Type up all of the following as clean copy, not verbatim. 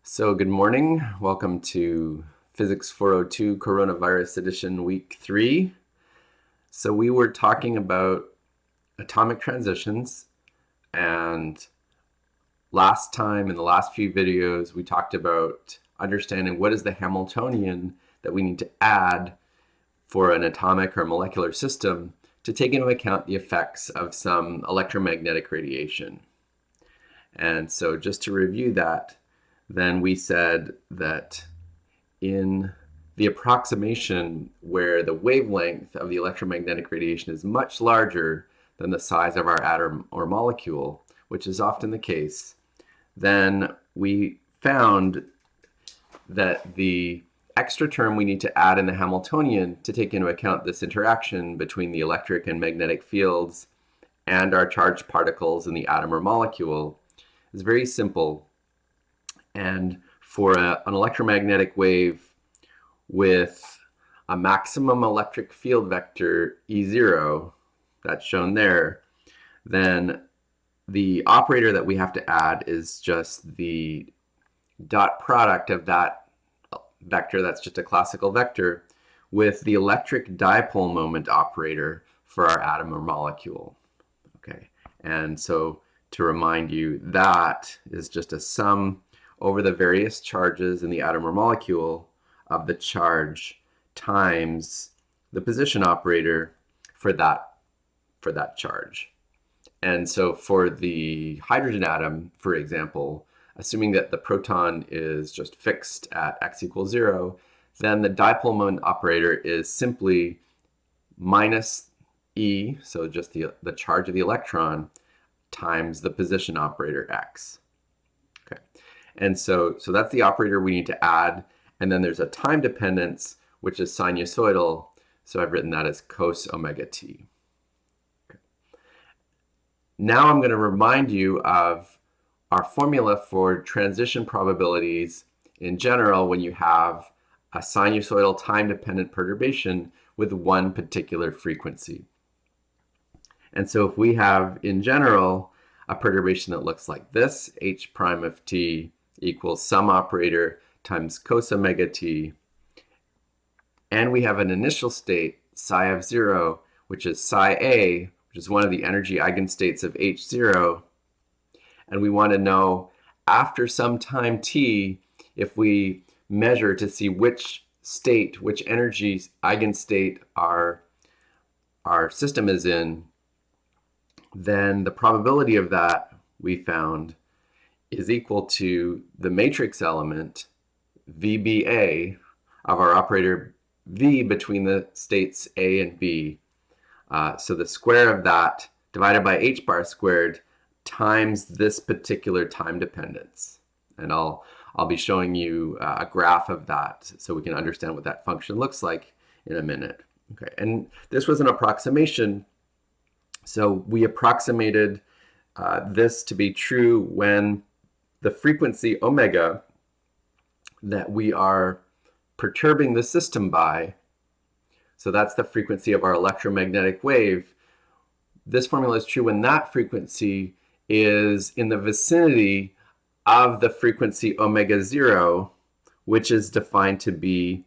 So good morning. Welcome to Physics 402 Coronavirus Edition Week 3. So we were talking about atomic transitions, and last time in the last few videos we talked about understanding what is the Hamiltonian that we need to add for an atomic or molecular system to take into account the effects of some electromagnetic radiation. And so just to review that, then we said that in the approximation where the wavelength of the electromagnetic radiation is much larger than the size of our atom or molecule, which is often the case, then we found that the extra term we need to add in the Hamiltonian to take into account this interaction between the electric and magnetic fields and our charged particles in the atom or molecule is very simple. And for an electromagnetic wave with a maximum electric field vector E0, that's shown there, then the operator that we have to add is just the dot product of that vector, that's just a classical vector, with the electric dipole moment operator for our atom or molecule. Okay, and so to remind you, that is just a sum over the various charges in the atom or molecule of the charge times the position operator for that charge. And so for the hydrogen atom, for example, assuming that the proton is just fixed at x equals 0, then the dipole moment operator is simply minus E, so just the charge of the electron, times the position operator x. Okay, and so that's the operator we need to add, and then there's a time dependence, which is sinusoidal, so I've written that as cos omega t. Okay. Now I'm going to remind you of our formula for transition probabilities in general when you have a sinusoidal time-dependent perturbation with one particular frequency. And so if we have, in general, a perturbation that looks like this, h prime of t equals sum operator times cos omega t, and we have an initial state, psi of 0, which is psi a, which is one of the energy eigenstates of h0, and we want to know after some time t, if we measure to see which state, which energy eigenstate our system is in, then the probability of that, we found, is equal to the matrix element VBA of our operator V between the states A and B. So the square of that divided by h bar squared times this particular time dependence. And I'll be showing you a graph of that so we can understand what that function looks like in a minute. Okay, and this was an approximation. So we approximated this to be true when the frequency omega that we are perturbing the system by, so that's the frequency of our electromagnetic wave, this formula is true when that frequency is in the vicinity of the frequency omega 0, which is defined to be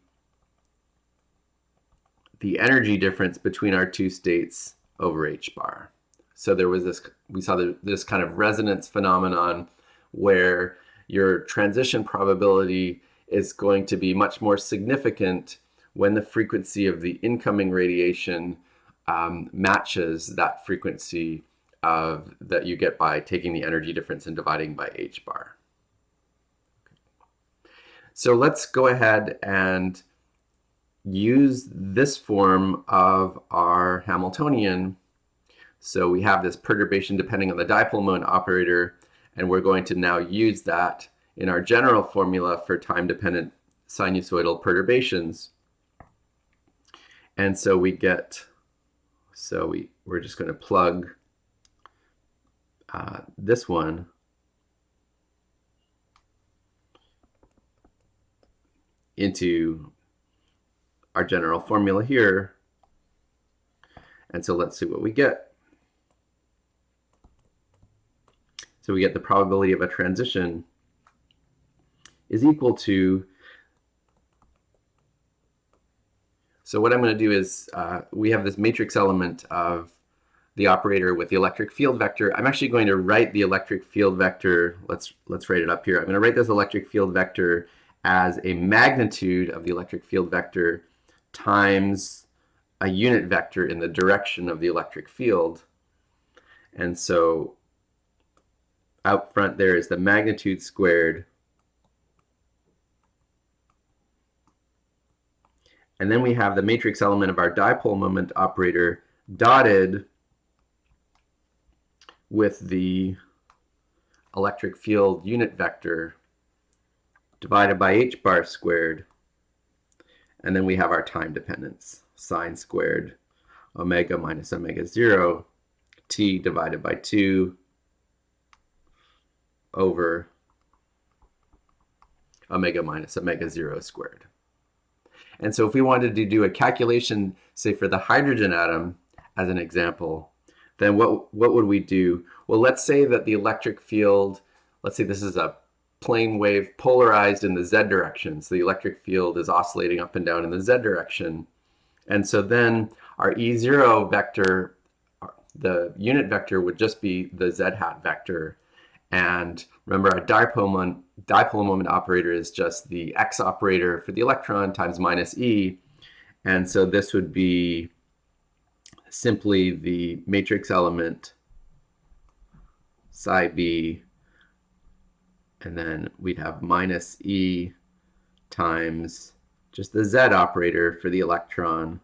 the energy difference between our two states over h bar. So there was this, we saw this kind of resonance phenomenon where your transition probability is going to be much more significant when the frequency of the incoming radiation matches that frequency that you get by taking the energy difference and dividing by h bar. So let's go ahead and use this form of our Hamiltonian. So we have this perturbation depending on the dipole moment operator, and we're going to now use that in our general formula for time-dependent sinusoidal perturbations. And so we get, we're just going to plug this one into our general formula here. And so let's see what we get. So we get the probability of a transition is equal to, so what I'm going to do is we have this matrix element of the operator with the electric field vector. I'm actually going to write the electric field vector. Let's write it up here. I'm going to write this electric field vector as a magnitude of the electric field vector times a unit vector in the direction of the electric field. And so out front there is the magnitude squared. And then we have the matrix element of our dipole moment operator dotted with the electric field unit vector divided by h bar squared. And then we have our time dependence, sine squared omega minus omega 0 t divided by 2 over omega minus omega 0 squared. And so if we wanted to do a calculation, say for the hydrogen atom as an example, then what would we do? Well, let's say that the electric field, let's say this is a plane wave polarized in the z direction. So the electric field is oscillating up and down in the z direction. And so then our E0 vector, the unit vector, would just be the z hat vector. And remember, our dipole moment operator is just the x operator for the electron times minus e. And so this would be simply the matrix element psi b, and then we'd have minus e times just the z operator for the electron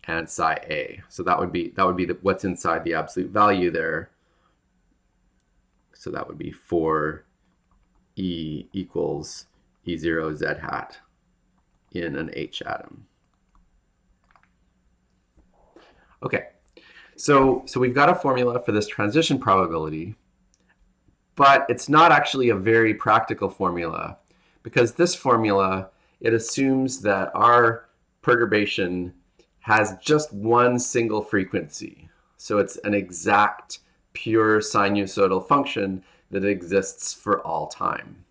and psi a. So that would be what's inside the absolute value there. So that would be 4 E equals E0 Z hat in an H atom. Okay, so we've got a formula for this transition probability, but it's not actually a very practical formula, because this formula, it assumes that our perturbation has just one single frequency. So it's an exact pure sinusoidal function that exists for all time.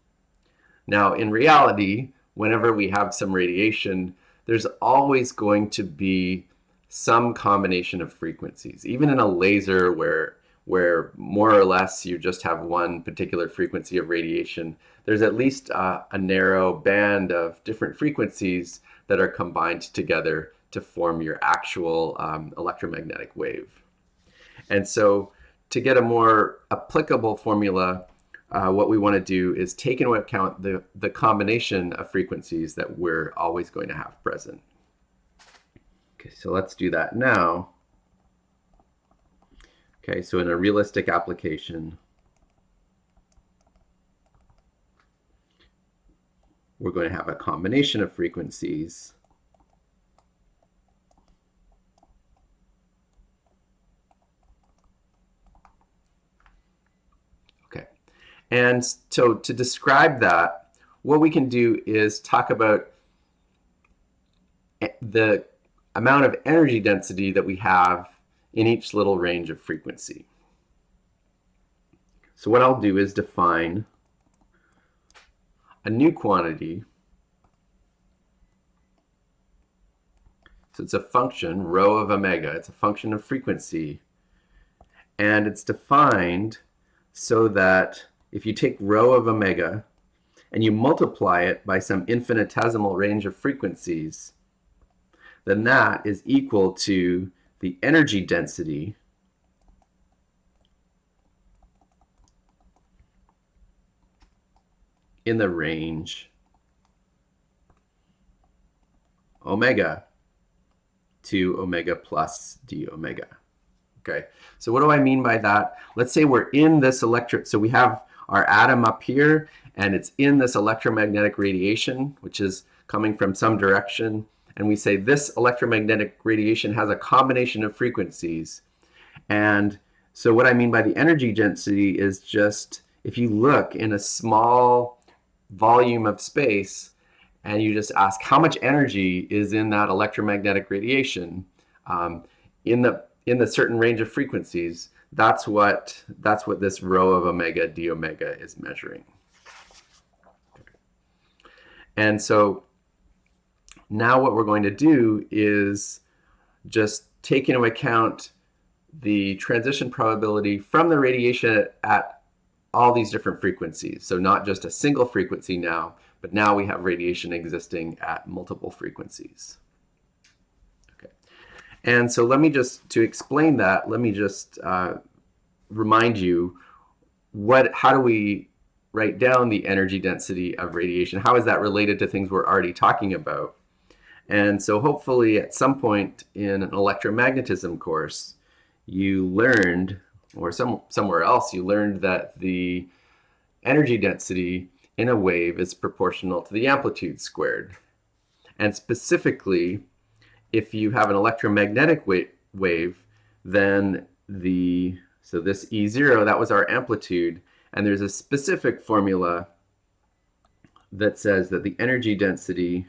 Now, in reality, whenever we have some radiation, there's always going to be some combination of frequencies. Even in a laser where more or less you just have one particular frequency of radiation, there's at least a narrow band of different frequencies that are combined together to form your actual electromagnetic wave. And so to get a more applicable formula, what we want to do is take into account the combination of frequencies that we're always going to have present. Okay, so let's do that now. Okay, so in a realistic application, we're going to have a combination of frequencies. Okay, and so to describe that, what we can do is talk about the amount of energy density that we have in each little range of frequency. So what I'll do is define a new quantity. So it's a function, rho of omega. It's a function of frequency. And it's defined so that if you take rho of omega and you multiply it by some infinitesimal range of frequencies, then that is equal to the energy density in the range omega to omega plus d omega. Okay, so what do I mean by that? Let's say we're in this so we have our atom up here, and it's in this electromagnetic radiation, which is coming from some direction. And we say this electromagnetic radiation has a combination of frequencies. And so what I mean by the energy density is just, if you look in a small volume of space and you just ask how much energy is in that electromagnetic radiation in the certain range of frequencies, that's what this rho of omega d omega is measuring. And so now what we're going to do is just take into account the transition probability from the radiation at all these different frequencies. So not just a single frequency now, but now we have radiation existing at multiple frequencies. Okay. And so let me just, to explain that, let me just remind you how do we write down the energy density of radiation? How is that related to things we're already talking about? And so hopefully at some point in an electromagnetism course, you learned, or somewhere else, you learned that the energy density in a wave is proportional to the amplitude squared. And specifically, if you have an electromagnetic wave, then so this E0, that was our amplitude, and there's a specific formula that says that the energy density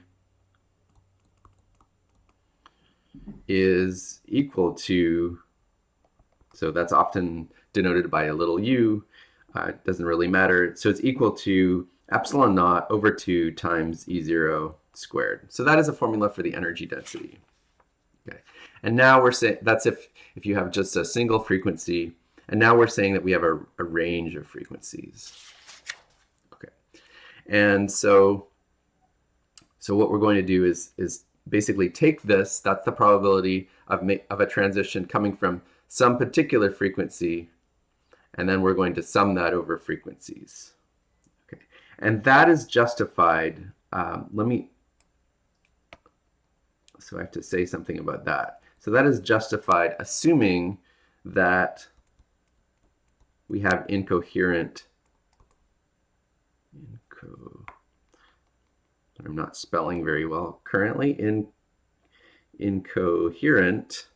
is equal to, so that's often denoted by a little u, it doesn't really matter. So it's equal to epsilon naught over 2 times E0 squared. So that is a formula for the energy density. Okay. And now we're saying that's if you have just a single frequency, and now we're saying that we have a range of frequencies. Okay. And so what we're going to do is basically take this, that's the probability of a transition coming from some particular frequency, and then we're going to sum that over frequencies. Okay. And that is justified. So I have to say something about that. So that is justified assuming that we have incoherent, I'm not spelling very well currently, incoherent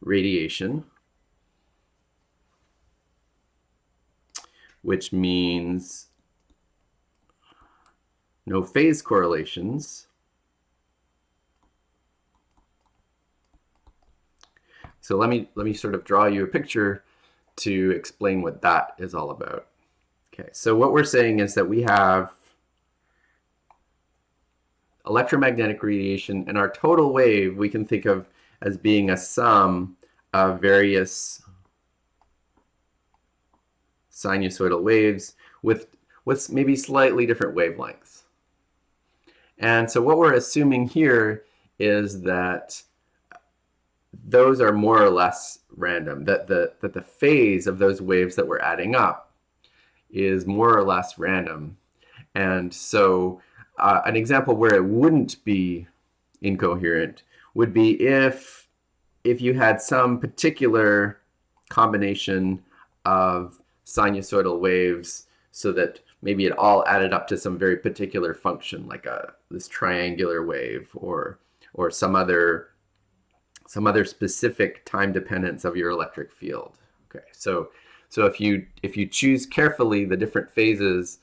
radiation, which means no phase correlations. So let me sort of draw you a picture to explain what that is all about. Okay, so what we're saying is that we have electromagnetic radiation, and our total wave we can think of as being a sum of various sinusoidal waves with maybe slightly different wavelengths. And so what we're assuming here is that those are more or less random, that the phase of those waves that we're adding up is more or less random. And so an example where it wouldn't be incoherent would be if you had some particular combination of sinusoidal waves so that maybe it all added up to some very particular function, like this triangular wave or some other specific time dependence of your electric field. Okay, so if you choose carefully the different phases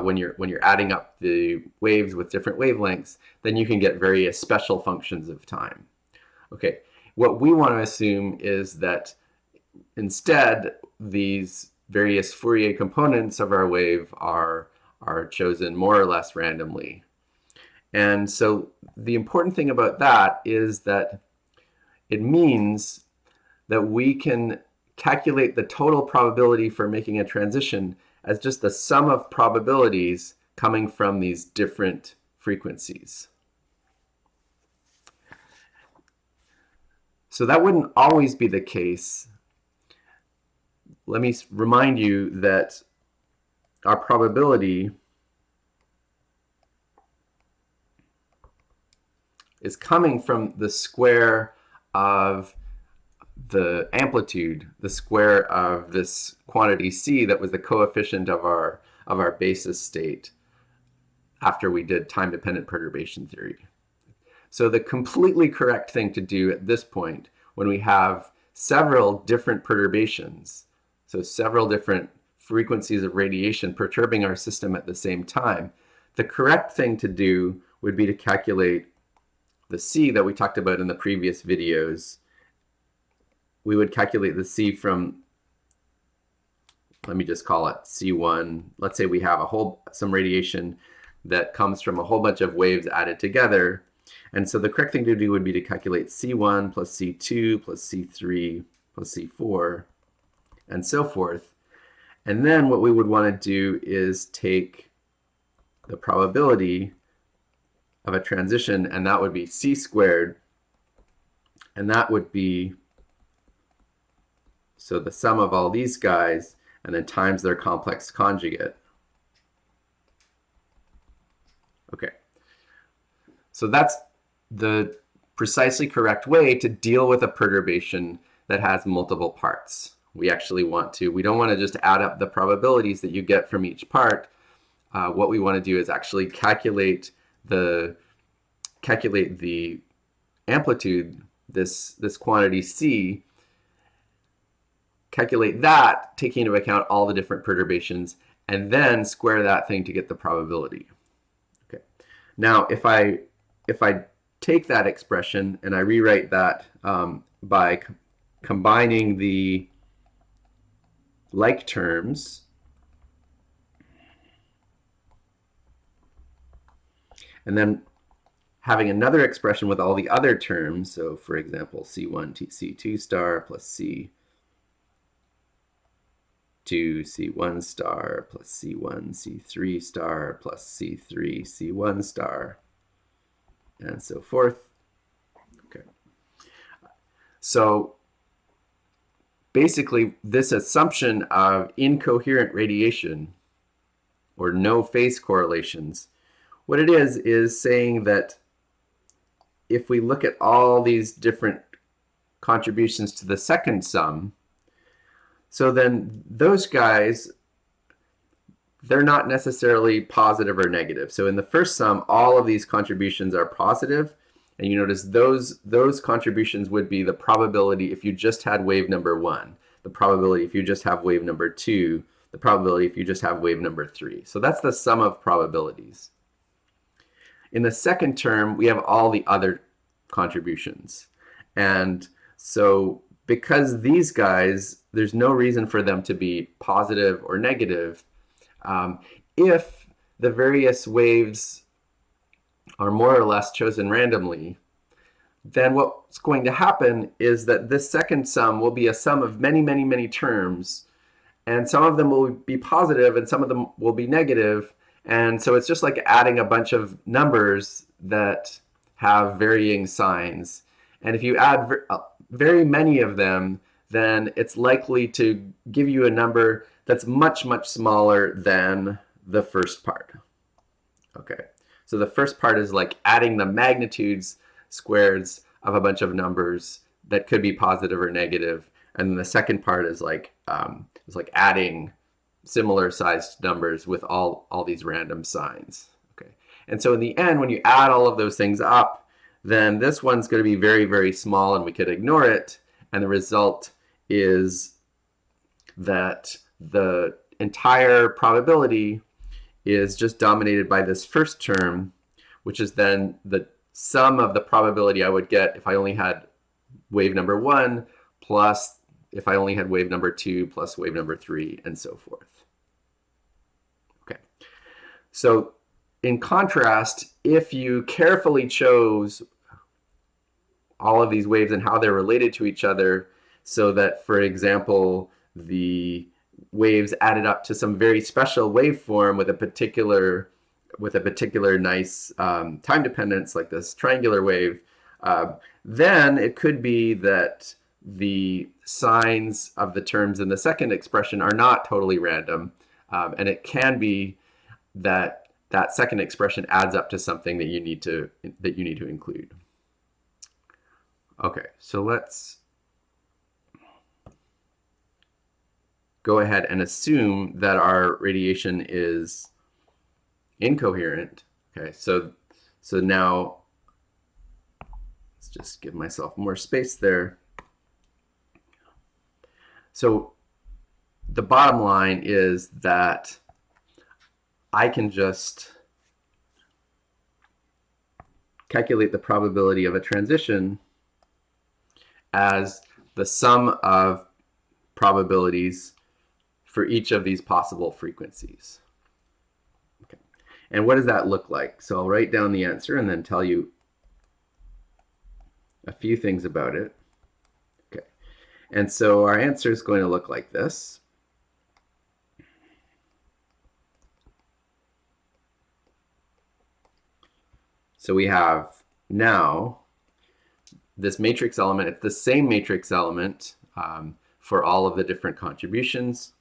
when you're adding up the waves with different wavelengths, then you can get various special functions of time. Okay, what we want to assume is that instead these various Fourier components of our wave are chosen more or less randomly. And so the important thing about that is that it means that we can calculate the total probability for making a transition as just the sum of probabilities coming from these different frequencies. So that wouldn't always be the case. Let me remind you that our probability is coming from the square of the amplitude, the square of this quantity c that was the coefficient of our basis state after we did time-dependent perturbation theory. So the completely correct thing to do at this point, when we have several different perturbations, so several different frequencies of radiation perturbing our system at the same time, the correct thing to do would be to calculate the c that we talked about in the previous videos. We would calculate the c from let me just call it C1. Let's say we have some radiation that comes from a whole bunch of waves added together. And so the correct thing to do would be to calculate C1 plus C2 plus C3 plus C4 and so forth. And then what we would want to do is take the probability of a transition, and that would be C squared, and that would be, so the sum of all these guys, and then times their complex conjugate. Okay, so that's the precisely correct way to deal with a perturbation that has multiple parts. We don't want to just add up the probabilities that you get from each part. What we want to do is actually calculate the amplitude, this quantity C, calculate that taking into account all the different perturbations, and then square that thing to get the probability. Okay. Now, if I take that expression and I rewrite that by combining the like terms, and then having another expression with all the other terms, so for example, C1 C2 star plus C2 C1 star plus C1 C3 star plus C3 C1 star, and so forth. Okay. So basically, this assumption of incoherent radiation or no phase correlations, what it is saying that if we look at all these different contributions to the second sum, so then those guys, they're not necessarily positive or negative. So in the first sum, all of these contributions are positive, and you notice those contributions would be the probability if you just had wave number 1, the probability if you just have wave number 2, the probability if you just have wave number 3. So that's the sum of probabilities. In the second term, we have all the other contributions. And so because these guys, there's no reason for them to be positive or negative, if the various waves are more or less chosen randomly, then what's going to happen is that this second sum will be a sum of many, many, many terms, and some of them will be positive and some of them will be negative. And so it's just like adding a bunch of numbers that have varying signs. And if you add very many of them, then it's likely to give you a number that's much, much smaller than the first part. Okay, so the first part is like adding the magnitudes squares of a bunch of numbers that could be positive or negative. And then the second part is like adding similar sized numbers with all these random signs. Okay, and so in the end, when you add all of those things up, then this one's going to be very, very small and we could ignore it. And the result is that the entire probability is just dominated by this first term, which is then the sum of the probability I would get if I only had wave number 1 plus if I only had wave number 2 plus wave number 3 and so forth. Okay, so in contrast, if you carefully chose all of these waves and how they're related to each other, so that, for example, the waves added up to some very special waveform with a particular nice time dependence, like this triangular wave, then it could be that the signs of the terms in the second expression are not totally random, and it can be that that second expression adds up to something that you need to include. Okay, so let's go ahead and assume that our radiation is incoherent. Okay, so now let's just give myself more space there. So the bottom line is that I can just calculate the probability of a transition as the sum of probabilities for each of these possible frequencies. Okay. And what does that look like? So I'll write down the answer and then tell you a few things about it. Okay. And so our answer is going to look like this. So we have now this matrix element. It's the same matrix element for all of the different contributions.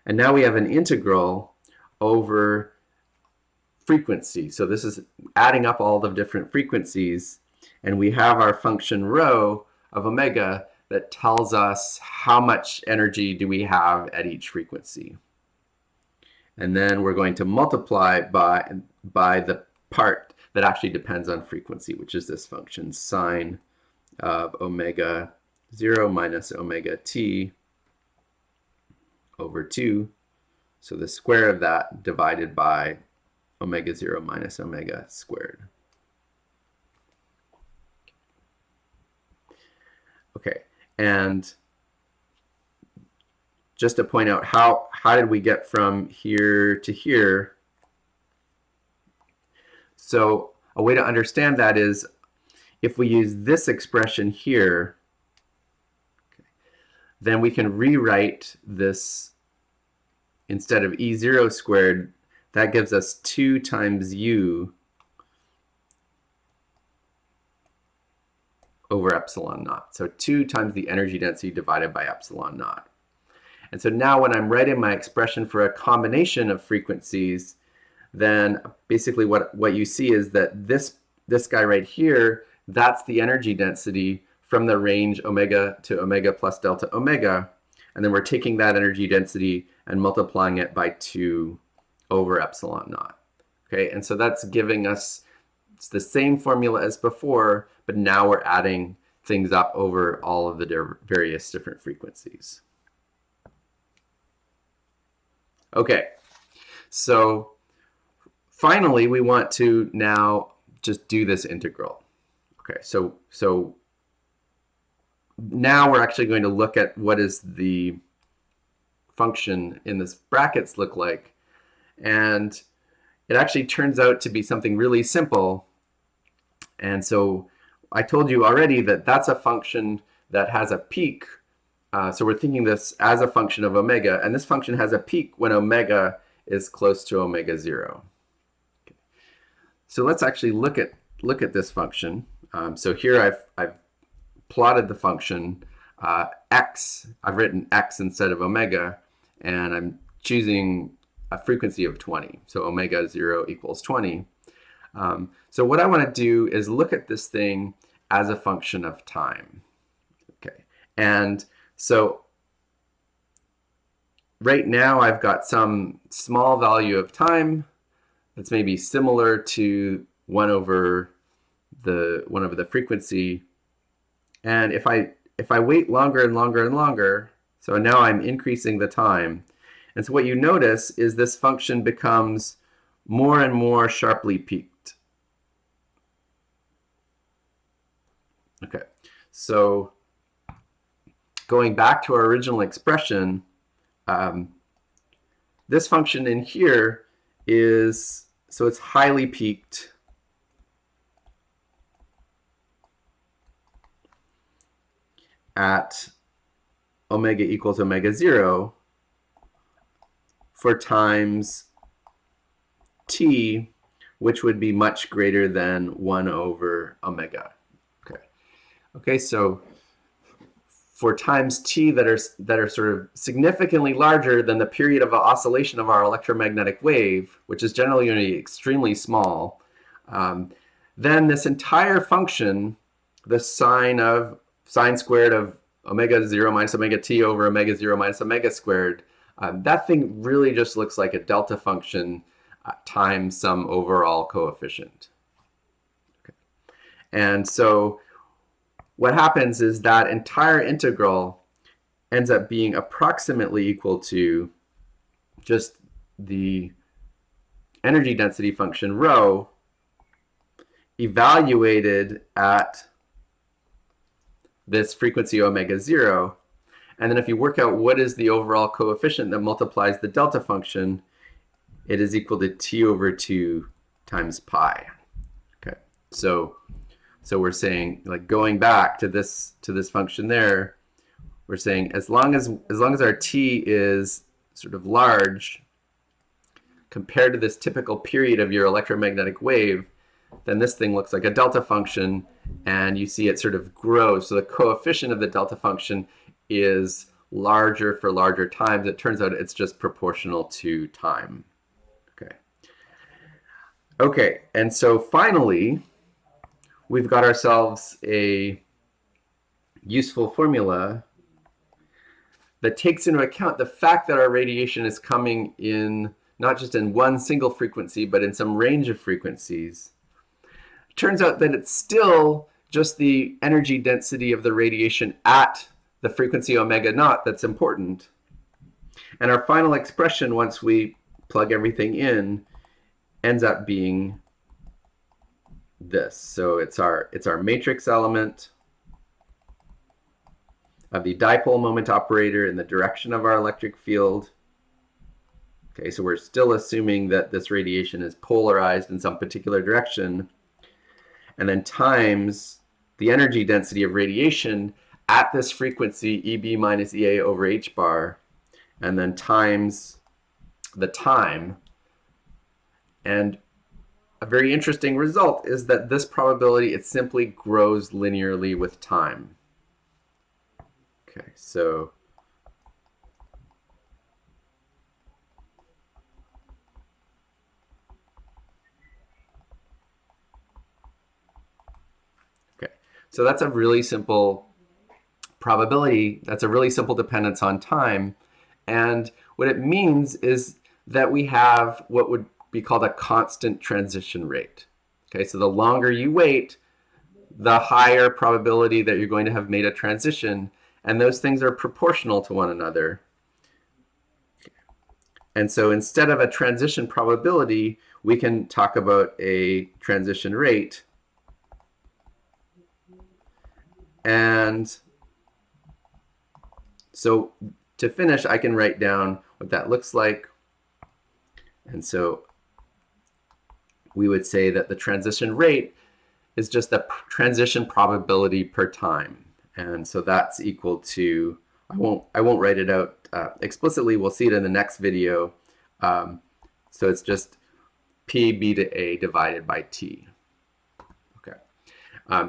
And now we have an integral over frequency. So this is adding up all the different frequencies. And we have our function rho of omega that tells us how much energy do we have at each frequency. And then we're going to multiply by the part that actually depends on frequency, which is this function sine of omega 0 minus omega t over 2. So the square of that divided by omega 0 minus omega squared. Okay, and just to point out how did we get from here to here? So a way to understand that is if we use this expression here, okay, then we can rewrite this instead of E0 squared, that gives us 2 times U over epsilon naught. So 2 times the energy density divided by epsilon naught. And so now when I'm writing my expression for a combination of frequencies, then basically what you see is that this guy right here, that's the energy density from the range omega to omega plus delta omega. And then we're taking that energy density and multiplying it by 2 over epsilon naught. Okay, and so that's giving us, it's the same formula as before, but now we're adding things up over all of the various different frequencies. Okay, so finally we want to now just do this integral. Okay, so now we're actually going to look at what is the function in this brackets look like. And it actually turns out to be something really simple. And so I told you already that that's a function that has a peak. So we're thinking this as a function of omega. And this function has a peak when omega is close to omega 0. Okay. So let's actually look at this function. So here I've plotted the function x. I've written x instead of omega, and I'm choosing a frequency of 20. So omega 0 equals 20. So what I want to do is look at this thing as a function of time. Okay, and so right now I've got some small value of time that's maybe similar to 1 over the frequency. And if I wait longer and longer and longer, so now I'm increasing the time. And so what you notice is this function becomes more and more sharply peaked. Okay, so going back to our original expression, this function in here is, so it's highly peaked at omega equals omega 0 for times t, which would be much greater than 1 over omega. Okay, so for times t that are sort of significantly larger than the period of oscillation of our electromagnetic wave, which is generally going to be extremely small, then this entire function, the sine squared of omega 0 minus omega t over omega 0 minus omega squared, that thing really just looks like a delta function times some overall coefficient. Okay. And so what happens is that entire integral ends up being approximately equal to just the energy density function rho evaluated at this frequency omega 0. And then if you work out what is the overall coefficient that multiplies the delta function, it is equal to t over 2 times pi. Okay, so we're saying, like, going back to this function there, we're saying as long as our t is sort of large compared to this typical period of your electromagnetic wave, then this thing looks like a delta function, and you see it sort of grows. So the coefficient of the delta function is larger for larger times. It turns out it's just proportional to time. Okay, and so finally, we've got ourselves a useful formula that takes into account the fact that our radiation is coming in not just in one single frequency, but in some range of frequencies. It turns out that it's still just the energy density of the radiation at the frequency omega naught that's important. And our final expression, once we plug everything in, ends up being this. So it's our matrix element of the dipole moment operator in the direction of our electric field. Okay, so we're still assuming that this radiation is polarized in some particular direction, and then times the energy density of radiation at this frequency, EB minus EA over H bar, and then times the time. And a very interesting result is that this probability, it simply grows linearly with time. Okay, so so that's a really simple probability. That's a really simple dependence on time. And what it means is that we have what would be called a constant transition rate. Okay, so the longer you wait, the higher probability that you're going to have made a transition, and those things are proportional to one another. And so instead of a transition probability, we can talk about a transition rate. And so to finish, I can write down what that looks like. And so we would say that the transition rate is just the transition probability per time. And so that's equal to, I won't write it out explicitly. We'll see it in the next video. So it's just P B to A divided by T. Okay.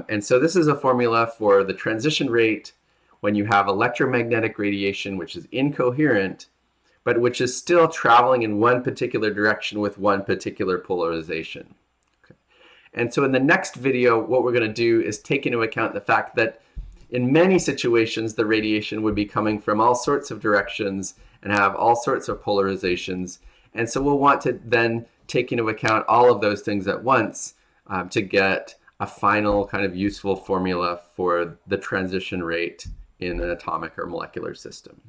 And so this is a formula for the transition rate when you have electromagnetic radiation, which is incoherent, but which is still traveling in one particular direction with one particular polarization. Okay. And so in the next video, what we're going to do is take into account the fact that in many situations, the radiation would be coming from all sorts of directions and have all sorts of polarizations. And so we'll want to then take into account all of those things at once to get a final kind of useful formula for the transition rate in an atomic or molecular system.